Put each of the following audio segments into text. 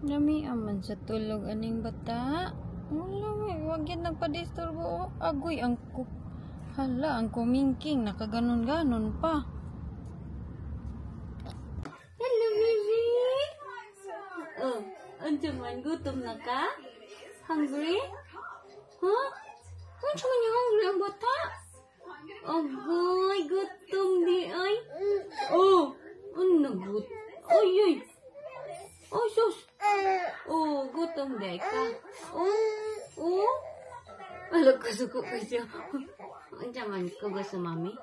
Dami aman sa tulog aning bata. Wala, wag yan nagpa-disturbo. Agoy ang hala, ang kumingking nakaganon-ganon pa. Hello, baby. Oh, andiyan man, gutom na ka? Hungry? Huh? Andiyan man yung hungry ang bata? Agoy, gutom di ay. Oh, ano gutom? Ay, ay. Oh, sus. Oh, gutom di ka. Oh. Alam ko, suko ko siya. Andiyan man ko gusto, mami?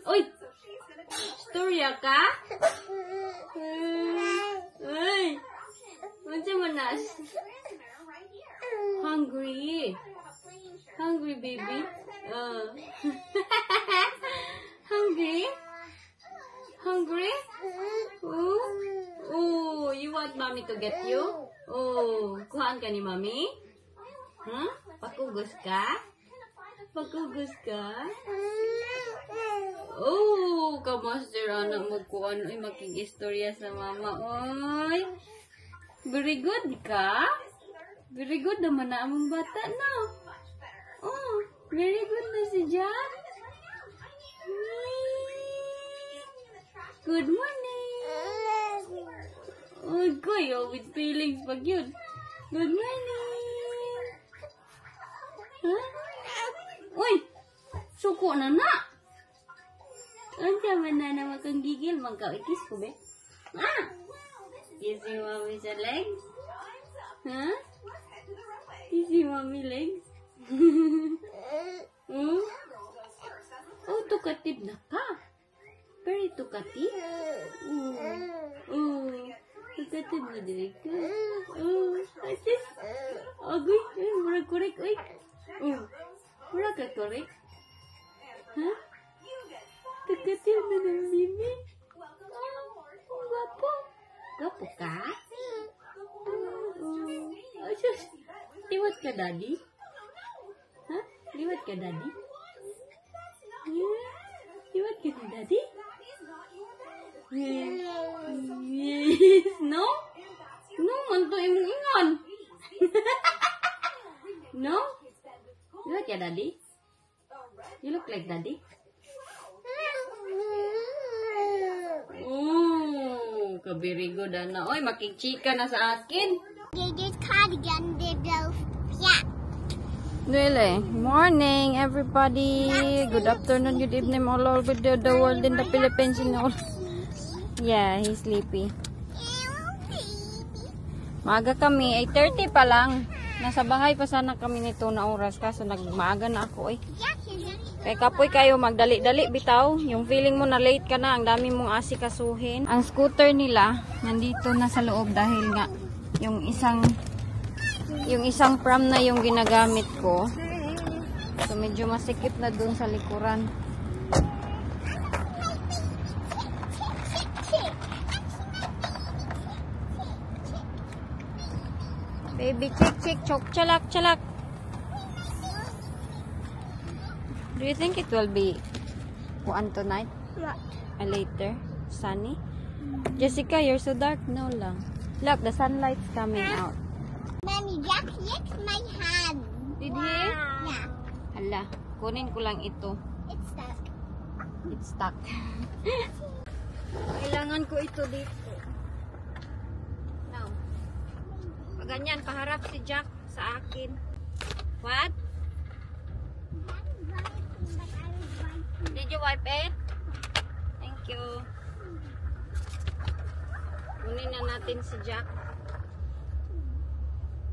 Uy! Storya ka? Uy! Andiyan man na. Hungry. Hungry, baby? Hungry? Hungry? Oh, you want mommy to get you? Oh, kuhaan ka ni mommy? Huh? Pakugos ka? Pakugos ka? Oh, kamaster anak mo kuhaan ay makikistorya sa mama. Oy, very good ka? Very good naman na among bata, no? Oh, very good na si Jack. Good morning. Oh, goy, with feelings pag yun. Good morning. Huh? Uy, suko na na. Andiyan man na makang gigil, magka-ikis ko, be? Kissing mommy sa legs? Huh? Kissing mommy legs? Oh, tukative na ka. Very tukative. Tukative na din ka. Asis. Agoy, murag korek, oy. Murag ka korek. Huh? Tukative na ng bibi. Gwapo. Gwapo ka? Asus. Liwat ka, daddy? Huh? Liwat ka, daddy? Liwat ka na, daddy? Yes. No? No, manto imong ingon. No? Liwat ka, daddy? You look like daddy? Oh, very good, ana. Oy, makikchika na sa akin. This cardigan did those. Yeah. Really? Morning, everybody. Good afternoon, good evening, all over the world in the Philippines. Yeah, he's sleepy. Maaga kami, 8:30 pa lang. Nasa bahay pa sana kami nito na oras, kaso nagmaaga na ako eh. Kaya kapoy kayo, magdali-dali bitaw. Yung feeling mo na late ka na, ang dami mong asikasuhin. Ang scooter nila, nandito na sa loob dahil nga yung isang pram na yung ginagamit ko. So medyo masikip na dun sa likuran. Baby chick, chok, chalak. Do you think it will be one tonight? What? Later? Sunny? Jessica, you're so dark. No lang. Look, the sunlight's coming out. Mommy, Jack licked my hand. Did he? Yeah. Hala, kunin ko lang ito. It's stuck. It's stuck. Kailangan ko ito dito. Now. Pag ganyan, paharap si Jack sa akin. What? Did you wipe it? Thank you. Kunin na natin si Jack.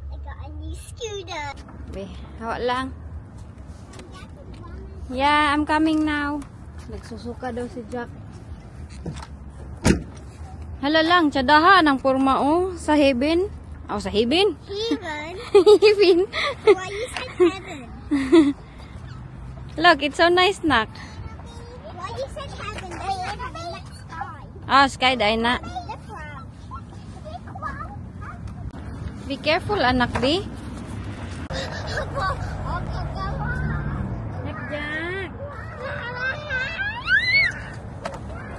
I got a new scooter. Be, hawa lang. Yeah, I'm coming now. Nagsusuka daw si Jack. Hala lang, tsadaha ng porma oh, sa heaven. Oh, sa heaven? Heaven? Heaven. Why you said heaven? Look, it's so nice, nak. Why you said heaven? They live in the next sky. Ah, sky dahil na. The frog. Be careful, anak, be. Jack, Jack.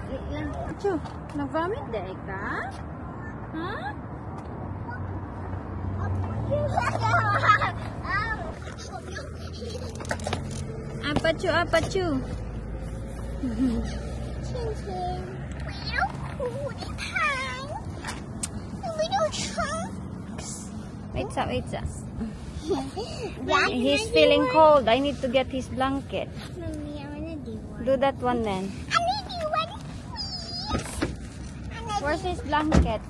Wait lang. Acho, nag-vomit dahil ka? Ha? Apachu, apachu. Chin chin. Little cootie pie. Little chunks. Wait up, wait up. That He's feeling cold. I need to get his blanket. Mommy, I wanna do one. Do that one then. I need to do one, please. Where's his blanket?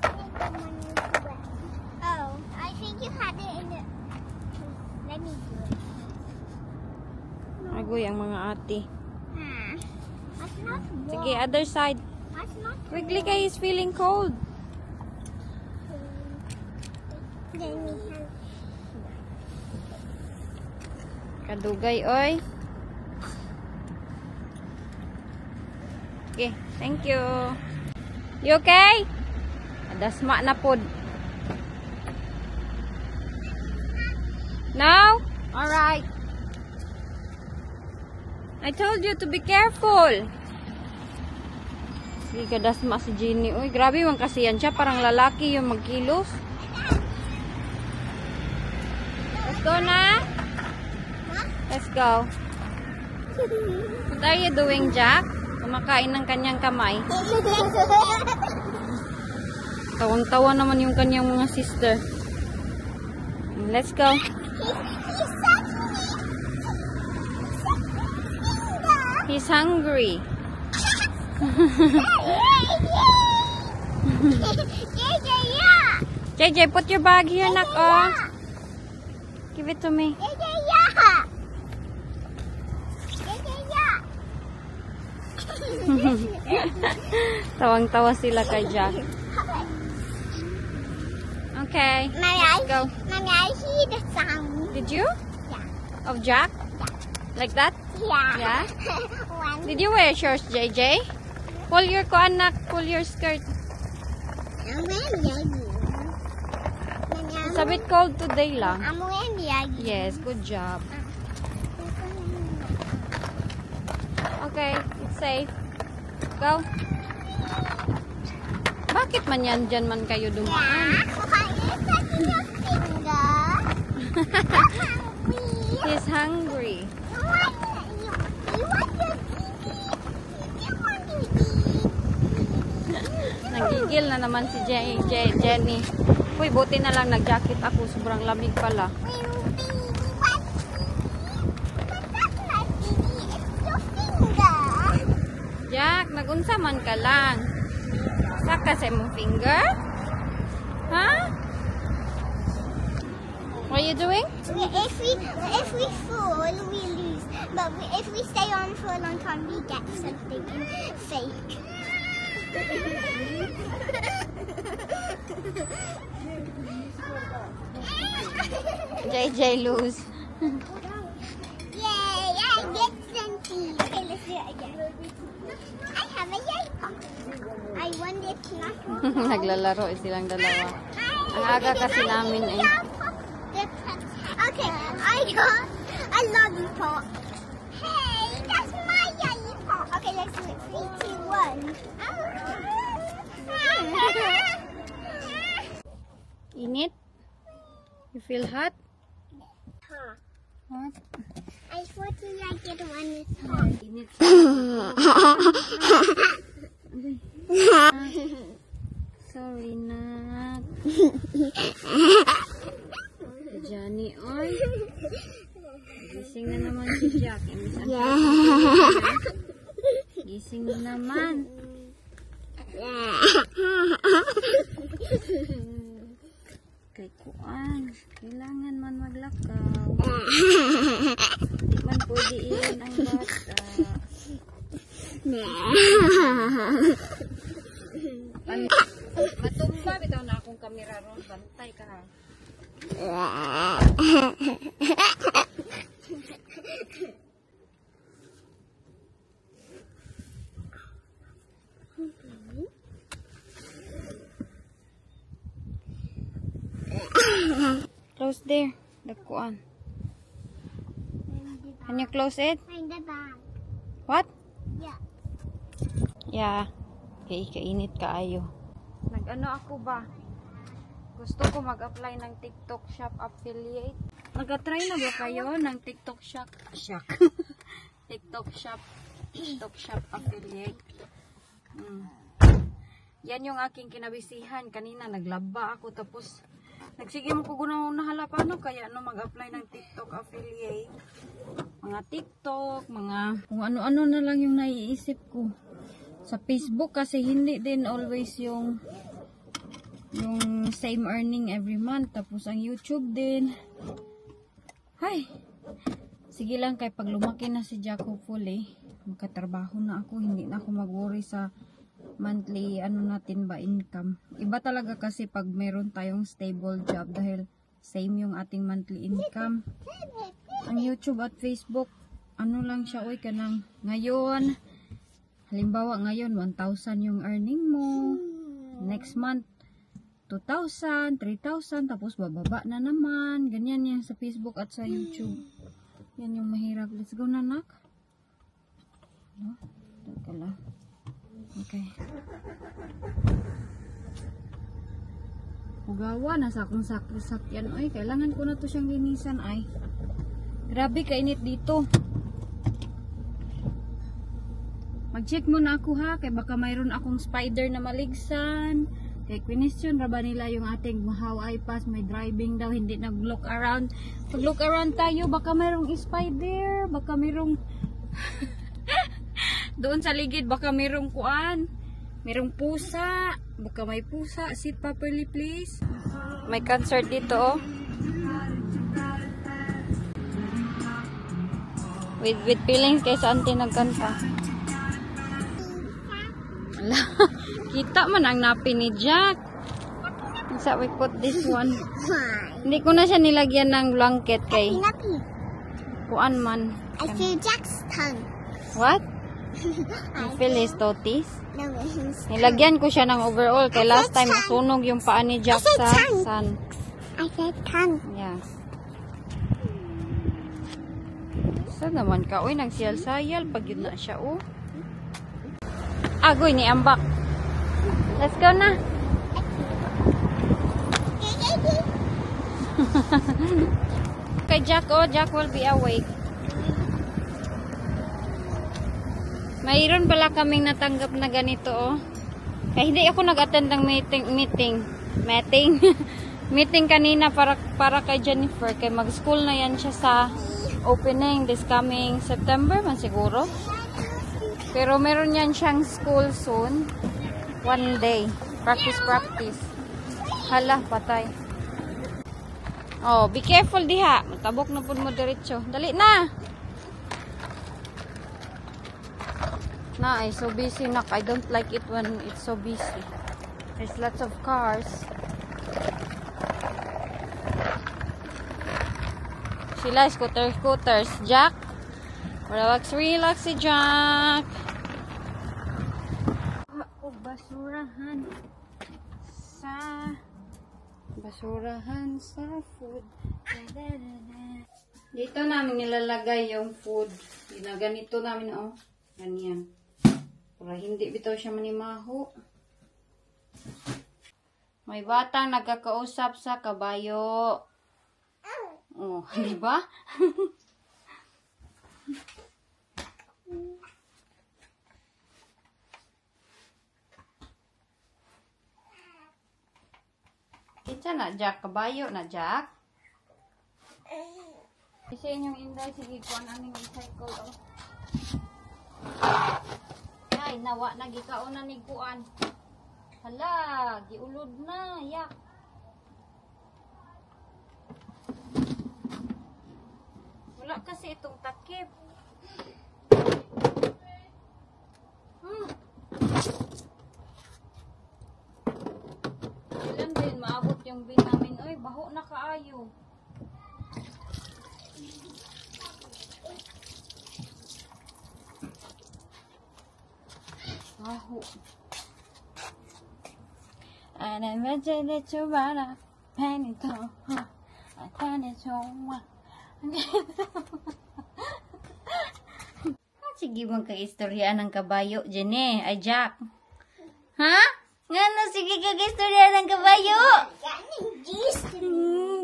Oh, I think you had it in the. Let me do it. Agoy ang mga ate. That's not warm. Sige, other side. That's not Quickly kay he's feeling cold. Then we have. Kadugay, oy. Okay, thank you. You okay? Dasma na pod. No? Alright. I told you to be careful. Sige, kadasma si Jenny. Uy, grabe man kasi yan siya. Parang lalaki yung magkilos. Let's go na. Let's go. What are you doing, Jack? Kumakain ng kanyang kamay. Tawang-tawa naman yung kanyang mga sister. Let's go. He's hungry. JJ, put your bag here, nak. Oh. Give it to me. Tawang-tawa sila kay Jack. Okay, let's go. Mommy, I hear the sound. Did you? Yeah. Of Jack? Like that? Yeah. Yeah? One. Did you wear shorts, JJ? Pull your anak, pull your skirt. I'm wearing yagi. It's a bit cold today lang. I'm wearing yagi. Yes, good job. Okay, it's safe. Go. Bakit man yan dyan man kayo dumaan? Why is that in your finger? He's hungry. You want your baby? You want your baby? Nagigil na naman si Jenny. Uy, buti na lang nag-jacket ako. Sobrang lamig pala. Little baby, what? But that's not baby. It's your finger. Jack, nagunsa man ka lang. Saka sa mong finger? Huh? What are you doing? If we fall, we lose. But if we stay on for a long time, we get something fake. JJ lose. Yay! I get something. Okay, let's do it again. I have a yay pop. I won this last one. Naglalaro silang dalawa. Ang aga kasi namin eh. Okay, I got a lollipop. Hey, that's my lollipop. Okay, let's do it. 3, 2, 1. Init? You feel hot? Huh. Hot? I thought you like it when it's hot. Init. Sorry, Nak. Johnny, oy. Gising na naman si Jack. Gising na naman. Kay kuan. Kailangan man maglakaw. Di man pwede iyan ang bata. Matumba, bitaw na akong kamera ron. Bantay ka ha. Close there. The kuan. Can you close it? Find the bag. What? Yeah. Yeah. Okay, kainit kaayo. Nag-ano ako ba? Gusto ko mag-apply ng TikTok Shop affiliate. Nag-try na ba kayo ng TikTok Shop? TikTok shop. TikTok shop affiliate. Yan yung aking kinabisihan. Kanina naglaba ako tapos nagsige mo ko nahala paano kaya mag-apply ng TikTok affiliate. Mga TikTok, mga kung ano-ano na lang yung naiisip ko. Sa Facebook kasi hindi din always yung same earning every month. Tapos ang YouTube din. Hay! Sige lang kay pag lumaki na si Jack hopefully, makatrabaho na ako. Hindi na ako mag-worry sa monthly natin ba income. Iba talaga kasi pag meron tayong stable job dahil same yung ating monthly income. Ang YouTube at Facebook, lang siya, oy, kanang ngayon. Halimbawa ngayon, 1,000 yung earning mo. Next month, 2,000, 3,000, tapos bababa na naman. Ganyan yan sa Facebook at sa YouTube. Yan yung mahirap. Let's go na, nak. Teka. Okay. Hugawa, nasa akong sakyan. Ay, kailangan ko na to siyang linisan, ay. Grabe, kainit dito. Mag-check muna ako, ha. Kaya baka mayroon akong spider na maligsan. Kaya question raba nila yung ating how I pass my driving daw. Hindi nag-look around. Pag look around tayo, baka mayroong spider. Baka mayroong... Doon sa ligid, baka mayroong kuan. Mayroong pusa. Baka may pusa. Sit properly, please. May concert dito, oh. With feelings kay sa auntie nagkanta. Ala, kita man ang napi ni Jack. Sa we put this one. Hindi ko na siya nilagyan ng blanket kay. Kuan man. I feel Jack's tongue. What? You feel his totis? No, his Nilagyan ko siya ng overall kay last time nasunog yung paa ni Jack sa sun. I said tongue. Yeah. Saan naman ka? Uy, nagsiyal-sayal. Pag yun na siya, oh. Agoy ni Ambak. Let's go na. Kay Jack, oh. Jack will be awake. Mayroon pala kaming natanggap na ganito, oh. Kaya hindi ako nag-attend ng meeting kanina para kay Jennifer. Kaya mag-school na yan siya sa opening this coming September man siguro. Pero meron yan siyang school soon. One day. Practice. Hala, patay. Oh, be careful diha. Matabok na po mo diretso. Dali na! So busy, nak. I don't like it when it's so busy. There's lots of cars. Sila, scooters. Jack. Relax si Jack. Basurahan sa food. Dito namin nilalagay yung food. Ginaganito namin, oh. Ganyan. Para hindi bitaw siya manimaho. May batang nagkakausap sa kabayo. Oh, di ba? Kita na Jack, kabayo na Jack. Kasi inyong inday, sige ko ang recycle, oh. Ay, nawa na gikaon na ni kuan. Hala, giulod na, yak. Wala kasi itong takip. Kailan din maabot yung bin namin. Oy, baho na kaayo. Baho. And I mentioned it to run up. Penny to, I find it so much. Sige mong ka-istorya ng kabayo, Jenny. Ay, Jack. Ha? Nga sige ka-istorya ng kabayo?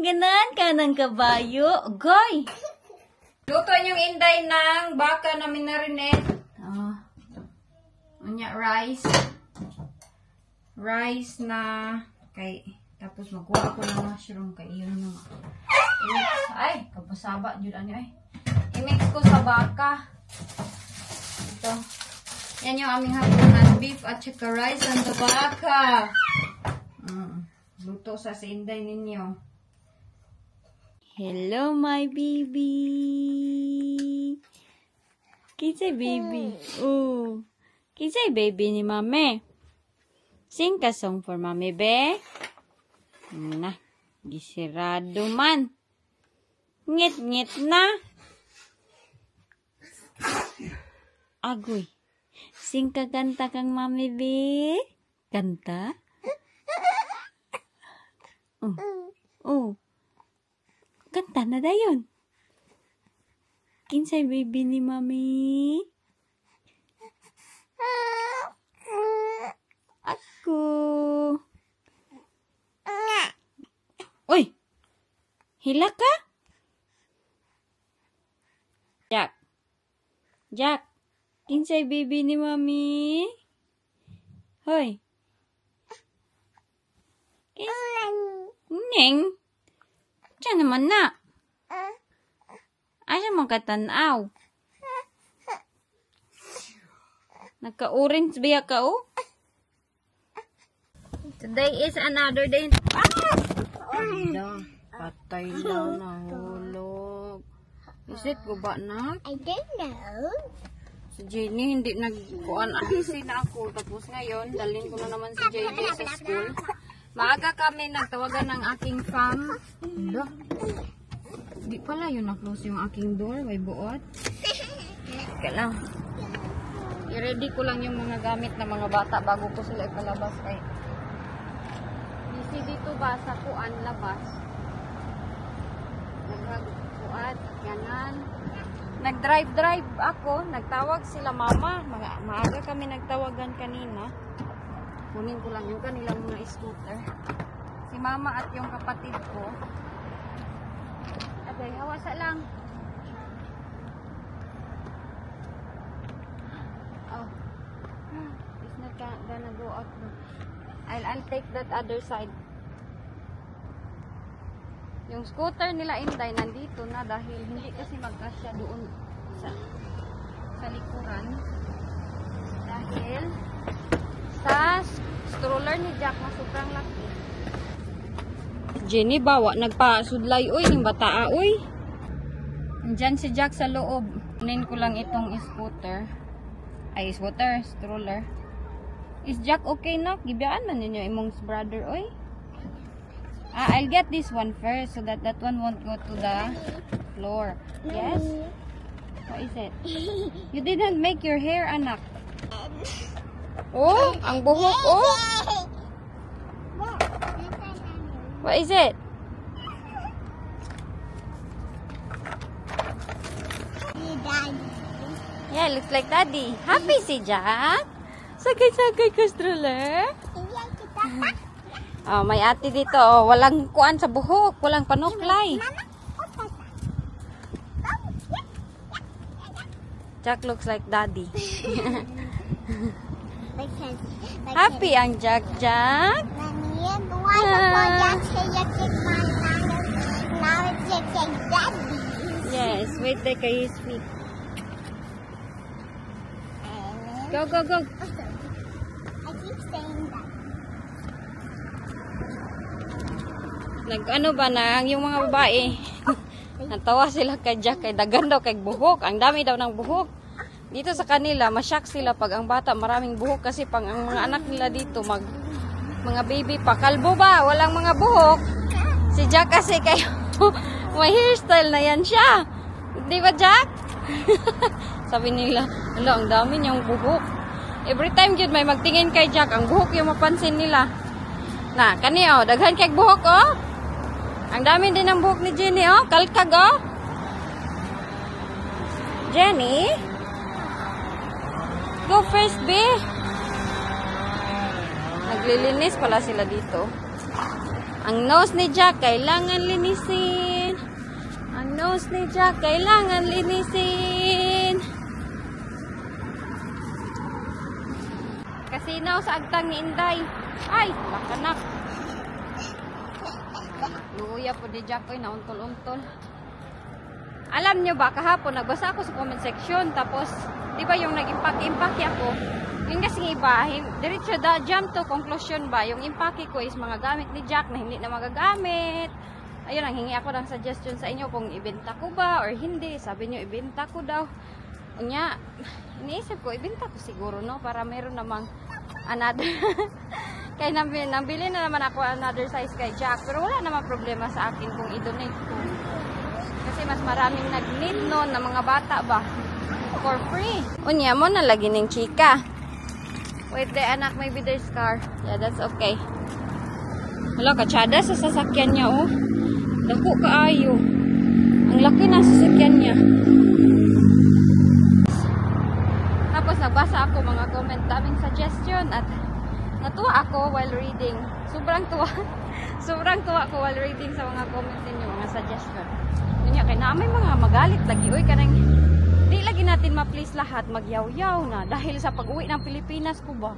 Ganan ka ng kabayo. Goy! Luto yung inday ng baka na minarinate. Rice. Rice na kay tapos magkuha ako ng mushroom kay iyon yung ay, kapasaba jud ani ay. I-mix ko sa baka. Ito. Yan yung aming hapunan, beef at saka rice and the baka. Luto sa inday ninyo. Hello, my baby. Kinsay baby? Oh. Kinsay baby ni mami? Sing ka song for mami, be? Na, gisirado man. Ngit-ngit na. Agoy. Sing ka kanta kang mami, be? Kanta? Oh. Kanta na dayon. Kinsay baby ni mami? Ako. Uy! Hila ka? Jack. Kinsay baby ni mami? Hoy. Ning. Diyan naman na. Asa mo katanaw? Nagka-orange biya ka, oh? Today is another day. Patay daw na hulog. Is it guba na? I don't know. Si Jenny hindi nagkuhan. Busy na ako. Tapos ngayon, dalhin ko na naman si JJ sa school. Maaga kami nagtawagan ng aking fam. Di pala yun na-close yung aking door. May buot. Kaya lang. I-ready ko lang yung mga gamit ng mga bata bago ko sila ipalabas. Ay, busy dito ba sa kuan labas? Nagkuan, ganan. Nag-drive ako. Nagtawag sila mama. Maaga kami nagtawagan kanina. Kunin ko lang yung kanilang mga scooter. Si mama at yung kapatid ko. Okay, hawasa lang. Oh. It's not gonna go out. I'll take that other side. Yung scooter nila Inday nandito na dahil hindi kasi magkasya doon sa likuran. Dahil sa stroller ni Jack na sobrang laki. Jenny bawa nagpasudlay oy ng bataa oy. Diyan si Jack sa loob. Kunin ko lang itong scooter. Ay stroller. Is Jack okay na? Gibiyaan man ninyo imong brother oy. I'll get this one first so that one won't go to the floor. Yes? What is it? You didn't make your hair, anak. Oh, ang buhok, oh. What is it? Yeah, looks like daddy. Happy si Jack? Sakay-sakay ka stroller? Oh, may ate dito. Oh, walang kuan sa buhok. Walang panuklay. Jack looks like daddy. Happy ang Jack. Yes, wait there kay his feet. Go. I keep saying that. Ano ba na yung mga babae? Natawa sila kay Jack kay dagan daw kay buhok. Ang dami daw ng buhok. Dito sa kanila, masyak sila pag ang bata maraming buhok kasi pang ang mga anak nila dito mga baby pa. Kalbo ba? Walang mga buhok. Si Jack kasi kayo may hairstyle na yan siya. Di ba Jack? Sabi nila, ang dami niyang buhok. Every time yun may magtingin kay Jack, ang buhok yung mapansin nila. Na, kani oh, daghan kay buhok oh. Ang dami din ng buhok ni Jenny oh, kalkag oh. Jenny? Go first, be. Naglilinis pala sila dito. Ang nose ni Jack, kailangan linisin. Ang nose ni Jack, kailangan linisin. Kasinaw sa agtang ni Inday. Ay, lakanak. Luya po di Jack, oy, nauntol-untol. Alam nyo ba, kahapon, nagbasa ako sa comment section, tapos, di ba yung nag-impake ako, yung kasing iba, diretso jump to conclusion ba, yung impake ko is mga gamit ni Jack na hindi na magagamit. Ayun, ang hingi ako ng suggestion sa inyo kung ibenta ko ba or hindi. Sabi nyo, ibenta ko daw. Unya, iniisip ko, ibenta ko siguro, no? Para meron namang another. Kaya nabili na naman ako another size kay Jack. Pero wala naman problema sa akin kung i-donate ko. Kasi mas maraming nag-need nun na mga bata ba? For free. Unya mo na lagi ng chika. Wait there, anak, maybe there's car. Yeah, that's okay. Wala, katsada sa sasakyan niya, oh. Dako kaayo. Ang laki ng sasakyan niya. Tapos nagbasa ako mga comment, daming suggestion at natuwa ako while reading. Sobrang tuwa. Sobrang tuwa ako while reading sa mga comment ninyo, mga suggestion. Yun kaya na may mga magalit lagi. Uy, kanang di lagi natin ma-please lahat, magyaw-yaw na. Dahil sa pag-uwi ng Pilipinas ko ba,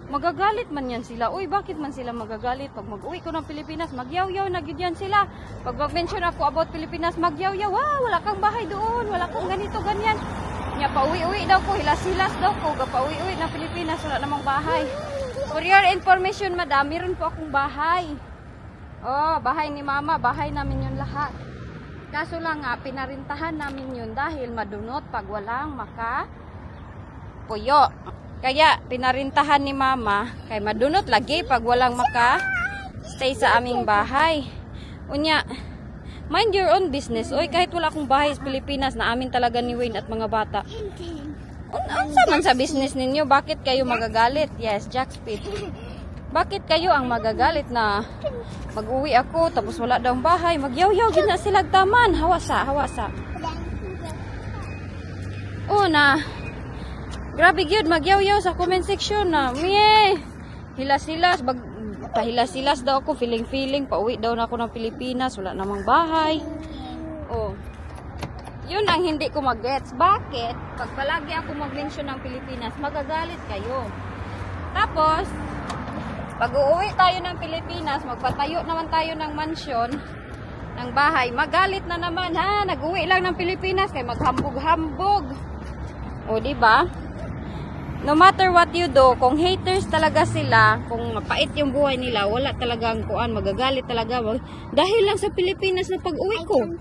magagalit man yan sila. Uy, bakit man sila magagalit? Pag mag-uwi ko ng Pilipinas, magyaw-yaw na yan sila. Pag mag-mention ako about Pilipinas, magyaw-yaw. Wala kang bahay doon, wala kang ganito, ganyan. Nga, pauwi-uwi daw ko, hilas-hilas daw ko. Pauwi-uwi ng Pilipinas, wala namang bahay. For your information, madam, meron po akong bahay. Oh, bahay ni mama, bahay namin yun lahat. Kaso lang nga, pinarintahan namin yun dahil madunot pag walang puyo. Kaya, pinarintahan ni mama, kay madunot lagi pag walang stay sa aming bahay. Unya, mind your own business. Oy, kahit wala akong bahay sa Pilipinas, na amin talaga ni Wayne at mga bata. Unsa man sa business ninyo, bakit kayo magagalit? Yes, Jack Speed. Bakit kayo ang magagalit na mag-uwi ako tapos wala daw bahay? Magyaw-yaw gid na sila taman. Hawasa. Na grabe gyud magyaw-yaw sa comment section na. Hilas-hilas pahilas-hilas daw ako, feeling pauwi daw na ako ng Pilipinas, wala namang bahay. Yun ang hindi ko mag-gets. Bakit? Pag palagi ako mag-mention ng Pilipinas, magagalit kayo. Tapos, pag uuwi tayo ng Pilipinas, magpatayo naman tayo ng mansyon, ng bahay, magalit na naman, ha? Nag-uwi lang ng Pilipinas, kaya maghambog-hambog. Diba? No matter what you do, kung haters talaga sila, kung mapait yung buhay nila, wala talagang magagalit talaga. Dahil lang sa Pilipinas na pag-uwi ko,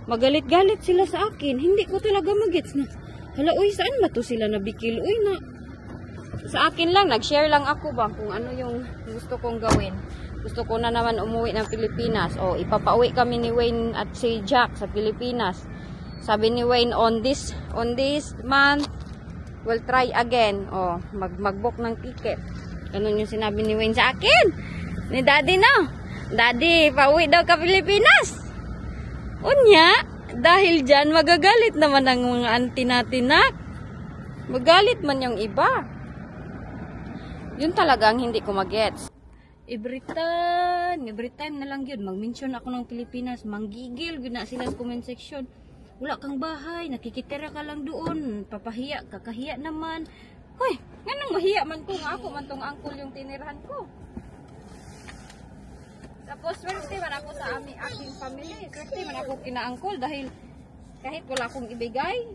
magalit-galit sila sa akin. Hindi ko talaga magets na, hala, uy, saan ba to sila nabikil? Uy, na, sa akin lang, nag-share lang ako ba kung ano yung gusto kong gawin. Gusto ko na naman umuwi ng Pilipinas. Ipapauwi kami ni Wayne at si Jack sa Pilipinas. Sabi ni Wayne, on this month, we'll try again. Mag-book ng ticket. Ganun yung sinabi ni Wayne sa akin. Ni Daddy na. Daddy, pauwi daw ka Pilipinas. Unya, dahil dyan, magagalit naman ang mga auntie natin na. Magalit man yung iba. Yun talagang hindi ko magets. Every time na lang yun, mag-mention ako ng Pilipinas, manggigil, yun na sila sa comment section. Wala kang bahay, nakikitira ka lang doon, papahiya, kakahiya naman. Hoy, ganang mahiya man ko nga ako, man tong angkol yung tinirahan ko. Tapos, swerte man ako sa aking family, swerte man ako kina-angkol dahil kahit wala akong ibigay,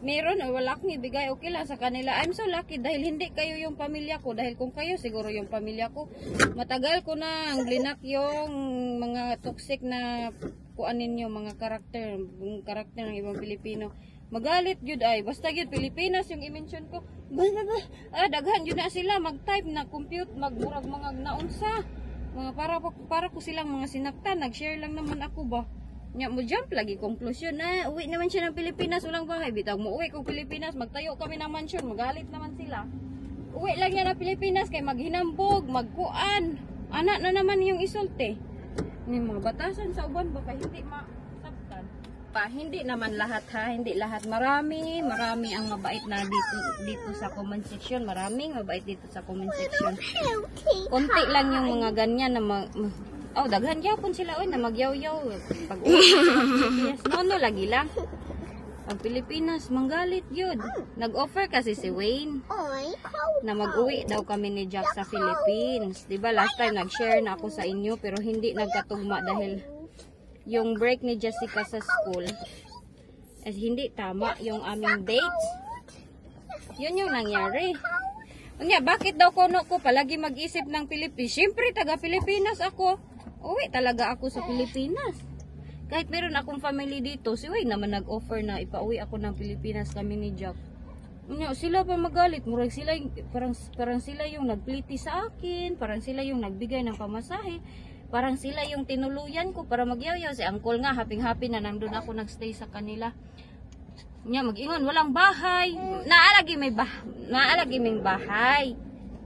meron o wala akong ibigay, okay lang sa kanila. I'm so lucky dahil hindi kayo yung pamilya ko. Dahil kung kayo, siguro yung pamilya ko. Matagal ko na ang blinak yung mga toxic na kuanin nyo, mga karakter ng ibang Pilipino. Magalit yun ay. Basta yun, Pilipinas yung i-mention ko. Daghan yun na sila. Mag-type na compute, magmurag mga naunsa. Mga para ko silang mga sinaktan. Nag-share lang naman ako ba. Nya mo jump lagi conclusion na uwi naman siya ng Pilipinas, walang bahay. Bitaw mo uwi kong Pilipinas, magtayo kami ng mansion, magalit naman sila. Uwi lang niya ng Pilipinas kay maghinambog, magkuan. Anak na naman yung isulti. Ni mga batasan sa uban baka hindi masabtan. Hindi naman lahat ha, hindi lahat. Marami ang mabait na dito sa comment section. Maraming mabait dito sa comment section. Konti lang yung mga ganyan na Oh, daghan gyapon sila oy na magyaw-yaw pag Pilipinas. No lagi lang. Ang Pilipinas manggalit yun. Nag-offer kasi si Wayne Oy, na mag-uwi daw kami ni Jack sa Philippines. 'Di ba last time nag-share na ako sa inyo pero hindi nagkatugma dahil yung break ni Jessica sa school hindi tama yung aming dates. Yun yung nangyari. Unya, bakit daw kuno ko palagi mag-isip ng Pilipinas? Siyempre, taga Pilipinas ako. Uwi talaga ako sa Pilipinas. Kahit meron akong family dito, si Wayne naman nag-offer na ipauwi ako ng Pilipinas kami ni Jack. Unya, sila pa magalit. Murag sila, parang sila yung nagpliti sa akin. Parang sila yung nagbigay ng pamasahe. Parang sila yung tinuluyan ko para magyaw-yaw. Si uncle nga, happy-happy na nandun ako nagstay sa kanila. Nya mag-ingon walang bahay. Naalagi may bahay.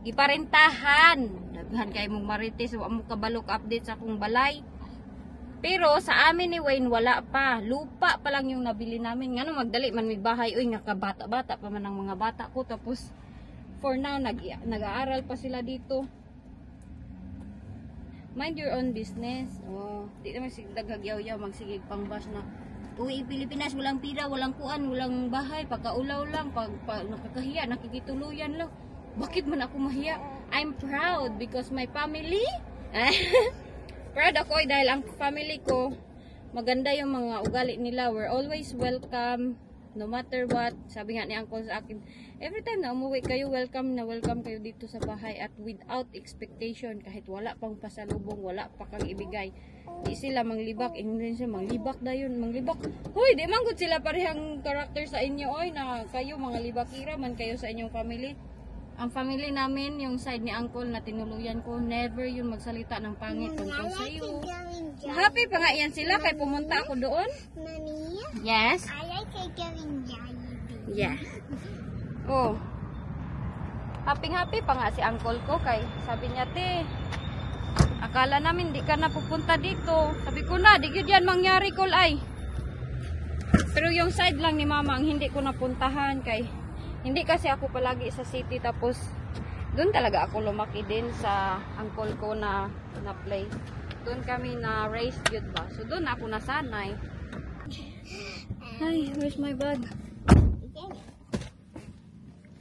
Iparentahan. Daghan kay mong marites wa mo kabalok update sa akong balay. Pero sa amin ni Wayne wala pa. Lupa pa lang yung nabili namin. Ngano magdali man may bahay. Uy nga kabata-bata pa man ang mga bata ko tapos for now nag-aaral pa sila dito. Mind your own business. Oh, di naman sig daghagyaw-yaw magsigig pang bash na uwi Pilipinas, walang pira, walang kuan, walang bahay, pagkaulaw lang, pag nakakahiya, nakikituluyan lang. Bakit man ako mahiya? I'm proud because my family, proud ako dahil ang family ko, maganda yung mga ugali nila. We're always welcome, no matter what. Sabi nga ni uncle sa akin, every time na umuwi kayo, welcome kayo dito sa bahay at without expectation, kahit wala pang pasalubong, wala pa kang ibigay. Di sila manglibak, hindi sila manglibak dayon, manglibak. Hoy, di man gud sila parehang karakter sa inyo oy na kayo mga libakira man kayo sa inyong family. Ang family namin, yung side ni uncle na tinuluyan ko, never yun magsalita ng pangit tungkol sa iyo. Happy pa nga yan sila kay pumunta ako doon. Mommy, Yes. I like it going Jollibee. Yeah. Oh. Happy pa nga si uncle ko kay sabi niya, "Te, akala namin di ka na pupunta dito." Sabi ko na, di yun yan mangyari kol ay. Pero yung side lang ni mama ang hindi ko napuntahan kay hindi kasi ako palagi sa city tapos doon talaga ako lumaki din sa uncle ko na play. Doon kami na raised yun ba. So doon ako nasanay. Ay, where's my bag? I'm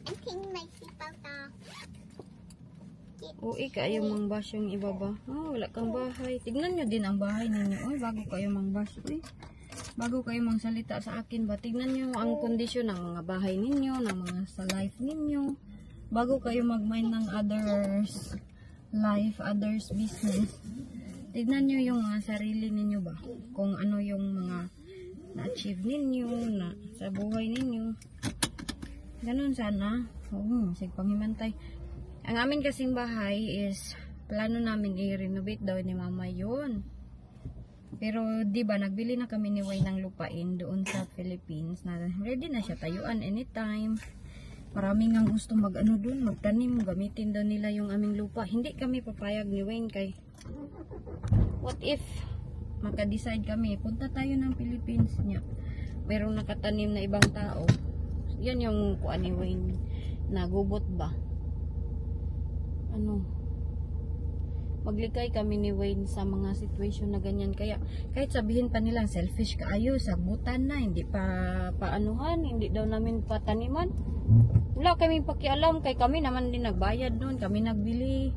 taking my seatbelt off. Uy, kayo mangbash yung iba ba? Oh, wala kang bahay. Tignan nyo din ang bahay ninyo. Uy, bago kayo mangbash. Uy, bago kayo mangsalita sa akin ba? Tignan nyo ang kondisyon ng mga bahay ninyo, ng mga sa life ninyo. Bago kayo mag-mind ng others life, others business. Tignan nyo yung mga sarili ninyo ba? Kung ano yung mga na-achieve ninyo, na sa buhay ninyo. Ganun sana. Sige panghimantay. Ang amin kasing bahay is plano namin i-renovate daw ni mama yun. Pero di ba nagbili na kami ni Wayne ng lupain doon sa Philippines na ready na siya tayuan anytime. Maraming ang gusto mag-ano doon, magtanim, gamitin daw nila yung aming lupa. Hindi kami papayag ni Wayne kay what if maka-decide kami punta tayo ng Philippines niya. Merong nakatanim na ibang tao. Yan yung kuan ni Wayne na gubot ba? Ano? Maglikay kami ni Wayne sa mga situation na ganyan. Kaya kahit sabihin pa nila selfish ka ayo, sagbutan na, hindi pa paanuhan, hindi daw namin pataniman. Wala kaming pakialam kay kami naman din nagbayad noon, kami nagbili.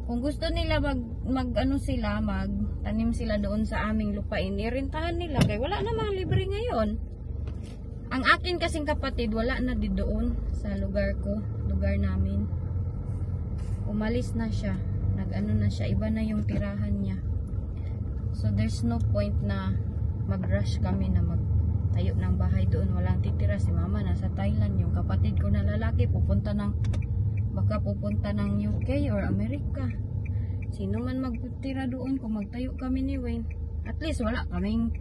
Kung gusto nila magtanim sila doon sa aming lupain, irentahan nila kay wala namang libre ngayon. Ang akin kasing kapatid wala na di doon sa lugar namin. Umalis na siya. Nag-ano na siya, iba na yung tirahan niya. So there's no point na mag-rush kami na magtayo ng bahay doon. Walang titira si mama nasa Thailand. Yung kapatid ko na lalaki baka pupunta ng UK or Amerika. Sino man magtira doon kung magtayo kami ni Wayne. At least wala kaming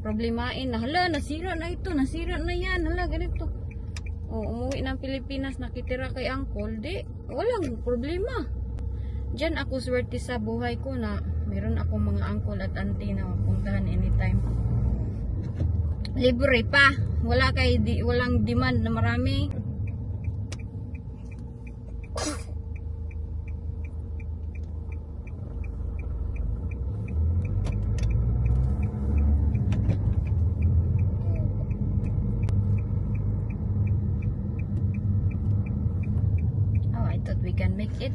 problemain na hala nasira na ito, nasira na yan, hala ganito. Umuwi ng Pilipinas, nakitira kay uncle, walang problema. Diyan ako swerte sa buhay ko na meron akong mga uncle at auntie na mapuntahan anytime. Libre pa, walang demand na marami. thought we can make it